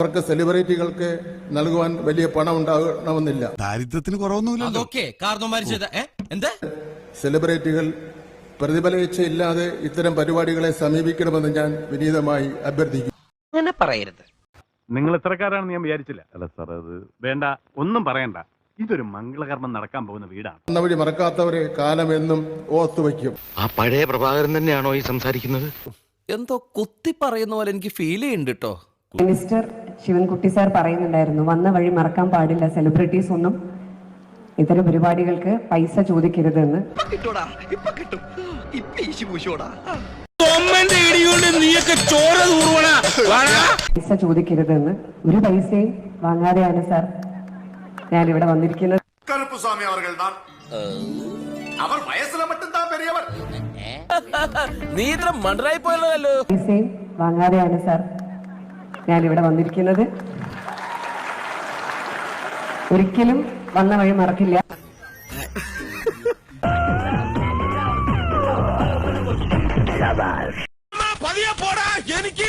അവർക്ക് സെലിബ്രിറ്റികൾക്ക് നൽകുവാൻ വലിയ പണം ഉണ്ടാകണമെന്നില്ല. ദാരിദ്ര്യത്തിന് കുറവൊന്നുമില്ല. സെലിബ്രിറ്റികൾ പ്രതിഫലേച്ഛയില്ലാതെ ഇത്തരം പരിപാടികളെ സമീപിക്കണമെന്ന് ഞാൻ വിനീതമായി അഭ്യർത്ഥിക്കുന്നു. അങ്ങനെ പറയരുത്. നിങ്ങൾ ഇത്രക്കാരാണെന്ന് ഞാൻ വിചാരിച്ചില്ല. അല്ല സാർ, അത് വേണ്ട, ഒന്നും പറയണ്ട. ഇതൊരു മംഗളകർമ്മം നടക്കാൻ പോകുന്ന വീടാണ്. അന്ന വഴി മറക്കാത്തവരെ കാലം എന്നും ഓർത്തുവയ്ക്കും. ആ പഴയ പ്രഭാകരൻ തന്നെയാണോ ഈ സംസാരിക്കുന്നത്? എന്തോ കുത്തി പറയുന്ന പോലെ എനിക്ക് ഫീൽ ചെയ്യുന്നുണ്ട് കേട്ടോ. മിനിസ്റ്റർ ശിവൻകുട്ടി സാർ പറയുന്നുണ്ടായിരുന്നു, വന്ന വഴി മറക്കാൻ പാടില്ല, സെലിബ്രിറ്റീസ് ഒന്നും ഇത്തരം പരിപാടികൾക്ക് പൈസ ചോദിക്കരുതെന്ന്. പൈസ ചോദിക്കരുതെന്ന് ഒരു പൈസയും വാങ്ങാതെയാണ് സാർ ഞാനിവിടെ വന്നിരിക്കുന്നത്. പൈസയും വാങ്ങാതെയാണ് സാർ ഞാനിവിടെ വന്നിരിക്കുന്നത്. ഒരിക്കലും വന്ന വഴി മറക്കില്ല. എനിക്ക്